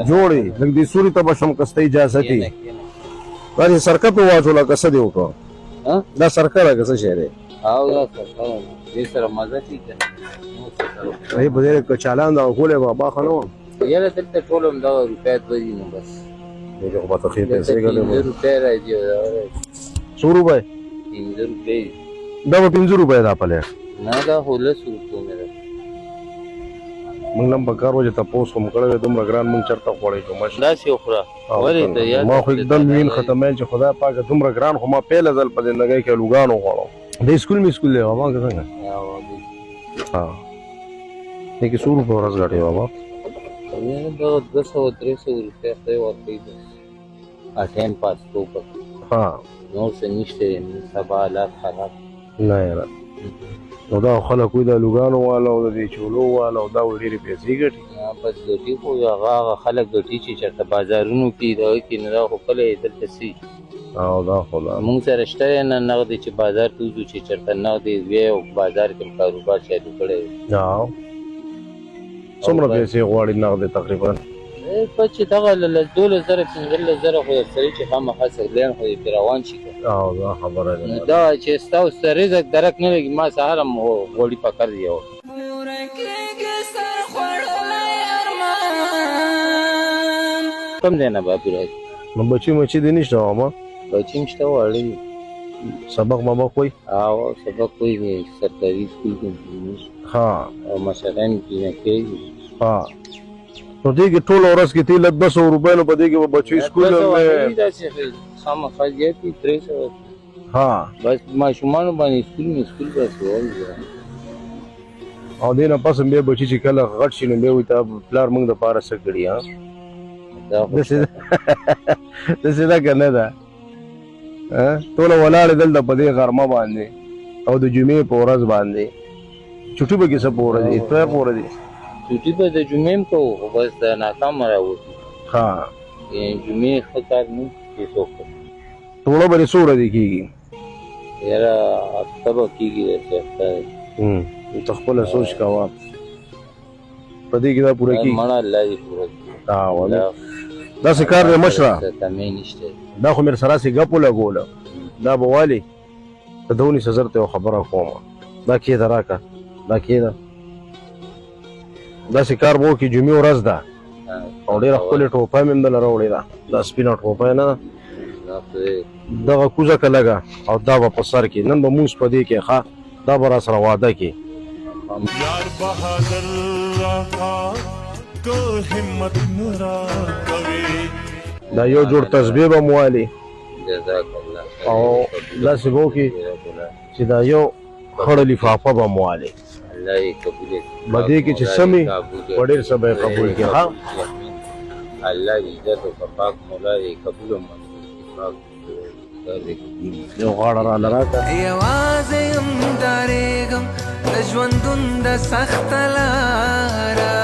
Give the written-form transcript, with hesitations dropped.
جوړې لږ دې سوري ته به شم که ستا اجازه دي دا دې سرکه پې واچوله که څه دې وکړه دا سرکه ده که څه شی دی دې سره مزه کوي ای په دې کچالان دغه کولې بابا ښه نه وم یاره دلته ټول همدغه روپۍ دوه دي نو بس دې خو به ته ښې پیسې ګټې پنځه روپۍ راځي څو روپۍ 15 روپۍ دا به 15 روپۍ دا پلیټ نه دا خو 10 روپۍ مې ده موږ هم په کار و چې تپوس خو مو کړی دی دومره ګران موږ چېرته غواړئ که مشر داسې وخوره ولې ته یاد ما خو एकदम وین ختمیل چې خدای پاکه دومره ګران خو ما پیله ځل په زندګۍ کې لوګانو غواړم د سکول مې سکول دی بابا که څنګه ها دې کې څو روپۍ ورځ ګټې بابا دغه 200-300 روپۍ خدای ورکوي بس ټایم پاس کوو پکې ها نور څه نشته سبا حالات خراب نه یاره نو دا خلک وایي دا لوګانو والا او د دې چولو والا او دا وایي ډېرې پیسې ګټي بس ګټي خو هغه خلک ګټي چې چېرته بازارونو کې دغه کې نه دا خو کله یې دلته سي او دا خو دا مونږ سره شته نه نغدې چې بازار ته وځو چې چېرته نغدې وی او بازار کې کاروبار چالو کړی څومره پیسې غواړي نغدې تقریبا په چې دغه 12,000-15,000 خو یې سړي چې خامخا سګلین خو یې پرې روان شي او دا خبره ده نو دا چې ستاسو سره رزق درک نه لګي ما سهار هم غوړي پکړ دی کوم دی نه بابي راځي نو بچي مچي دې نشته ماما بچي مشته وړي سبق مابق وایي او سبق وایي سرکاري سکول کې ها او مثلا کې کوي ها نو دې کې ټوله ورځ کې تیل 200 روپۍ نو په دې کې به بچي سکول خامخا زیاتې 300 ها بس ماشومانو باندې سکول بس او دې نه پس بیا بچي چې کله غټ شي نو بیا وایي تا پلار موږ دپاره څه کړي ها داسې ده که نه ده ټوله ولاړې دلته په دې غرمه باندې او د جمعې په ورځ باندې چوټي به کې څه په ورځ دي اتوار په ورځ دي چوټي به د جمعې هم کوو خو بس د ناکامه راوځي ها جمعې ښه کار نه هېڅوک ټوله به دې څو ورځې کېږي یاره هفته به کېږي داسې هفته ته خپله سوچ کوه په دې کې دا پوره کېږي مړه الله دې پوره کړي داسې کار دی مشره کمې نشته دا خو مې سره سې ګپ ولګوله دا به والي ته د ونیسه زر ته یو خبره کوم دا کېده راکړه دا کېده داسې کار به وکړي جمعې ورځ ده او ډېره ښکلې ټوپۍ مې هم دله راوړې ده دا سپینه ټوپۍ نه ده دغه کوزه که لږه او دا به په سر کې نن به مونځ په دې کې ښه دا به را سره واده کې یار بهادر راکا که همت نه راکوي دا یو جوړ تسبیح به مو والي جزاک الله او داسې به وکړي چې دا یو خړه لفافه به مو والي الله یې قبول کړي په دې کې چې سمې په ډېر څه به یې قبول کړي ها الله دې عزت او پاک مولا یې قبول او منظور یو غاړه راله راکړه یوازې یم ډارېږم د ژوندون د سخته لاره